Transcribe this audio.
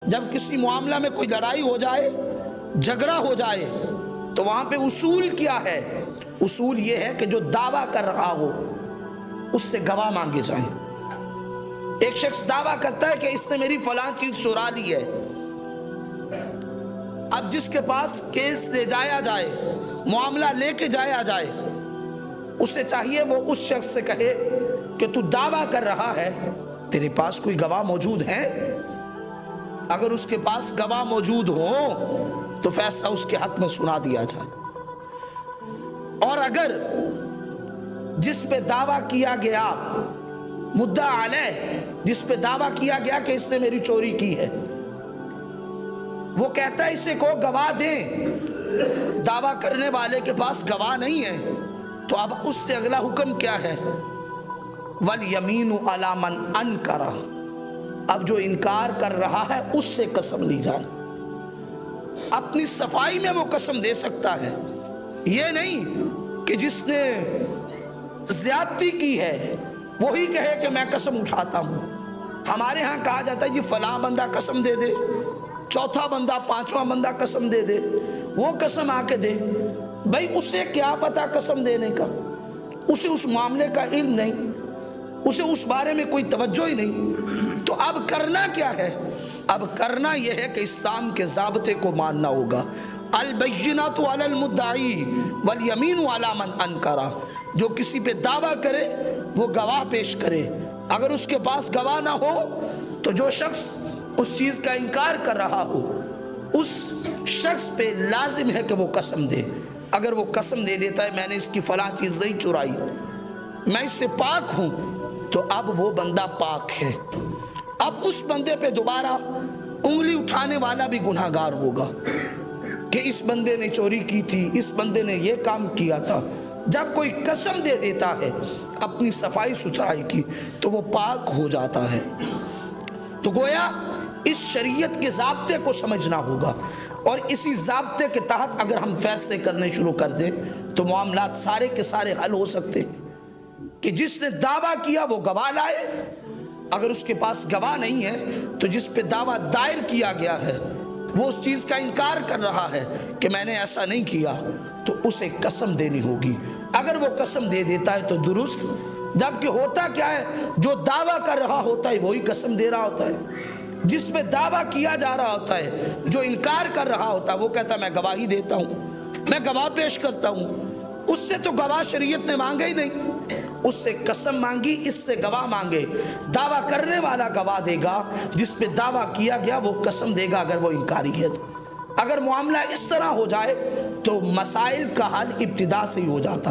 جب کسی معاملہ میں کوئی لڑائی ہو جائے، جھگڑا ہو جائے، تو وہاں پہ اصول کیا ہے؟ اصول یہ ہے کہ جو دعویٰ کر رہا ہو اس سے گواہ مانگے جائیں۔ ایک شخص دعویٰ کرتا ہے کہ اس نے میری فلاں چیز چرا لی ہے، اب جس کے پاس کیس لے جایا جائے، معاملہ لے کے جایا جائے، اسے چاہیے وہ اس شخص سے کہے کہ تو دعویٰ کر رہا ہے، تیرے پاس کوئی گواہ موجود ہے؟ اگر اس کے پاس گواہ موجود ہو تو فیصلہ اس کے حق میں سنا دیا جائے۔ اور اگر جس پہ دعویٰ کیا گیا، مدعا علیہ جس پہ دعویٰ کیا گیا کہ اس نے میری چوری کی ہے، وہ کہتا ہے اسے کو گواہ دیں، دعویٰ کرنے والے کے پاس گواہ نہیں ہے، تو اب اس سے اگلا حکم کیا ہے؟ وَالْيَمِينُ عَلَى مَنْ أَنْكَرَ، اب جو انکار کر رہا ہے اس سے قسم لی جائے۔ اپنی صفائی میں وہ قسم دے سکتا ہے، یہ نہیں کہ جس نے زیادتی کی ہے وہی کہے کہ میں قسم اٹھاتا ہوں۔ ہمارے ہاں کہا جاتا ہے جی فلاں بندہ قسم دے دے، چوتھا بندہ، پانچواں بندہ قسم دے دے، وہ قسم آ کے دے۔ بھائی اسے کیا پتا قسم دینے کا؟ اسے اس معاملے کا علم نہیں، اسے اس بارے میں کوئی توجہ ہی نہیں۔ تو اب کرنا کیا ہے؟ اب کرنا یہ ہے کہ اسلام کے ضابطے کو ماننا ہوگا۔ البینۃ علی المدعی والیمین علی من انکر، جو کسی پہ دعویٰ کرے وہ گواہ پیش کرے۔ اگر اس کے پاس گواہ نہ ہو تو جو شخص اس چیز کا انکار کر رہا ہو اس شخص پہ لازم ہے کہ وہ قسم دے۔ اگر وہ قسم دے دیتا ہے میں نے اس کی فلاں چیز نہیں چرائی، میں اس سے پاک ہوں، تو اب وہ بندہ پاک ہے۔ اب اس بندے پہ دوبارہ انگلی اٹھانے والا بھی گناہگار ہوگا کہ اس بندے نے چوری کی تھی، اس بندے نے یہ کام کیا تھا۔ جب کوئی قسم دے دیتا ہے اپنی صفائی ستھرائی کی تو وہ پاک ہو جاتا ہے۔ تو گویا اس شریعت کے ضابطے کو سمجھنا ہوگا، اور اسی ضابطے کے تحت اگر ہم فیصلے کرنے شروع کر دیں تو معاملات سارے کے سارے حل ہو سکتے ہیں۔ کہ جس نے دعویٰ کیا وہ گواہ لائے، اگر اس کے پاس گواہ نہیں ہے تو جس پہ دعویٰ دائر کیا گیا ہے وہ اس چیز کا انکار کر رہا ہے کہ میں نے ایسا نہیں کیا، تو اسے قسم دینی ہوگی۔ اگر وہ قسم دے دیتا ہے تو درست، جبکہ ہوتا کیا ہے، جو دعویٰ کر رہا ہوتا ہے وہی قسم دے رہا ہوتا ہے۔ جس پہ دعویٰ کیا جا رہا ہوتا ہے، جو انکار کر رہا ہوتا ہے، وہ کہتا ہے میں گواہی دیتا ہوں، میں گواہ پیش کرتا ہوں۔ اس سے تو گواہ شریعت نے مانگا ہی نہیں، اس سے قسم مانگی، اس سے گواہ مانگے۔ دعویٰ کرنے والا گواہ دے گا، جس پہ دعویٰ کیا گیا وہ قسم دے گا اگر وہ انکاری ہے۔ اگر معاملہ اس طرح ہو جائے تو مسائل کا حل ابتدا سے ہی ہو جاتا ہے۔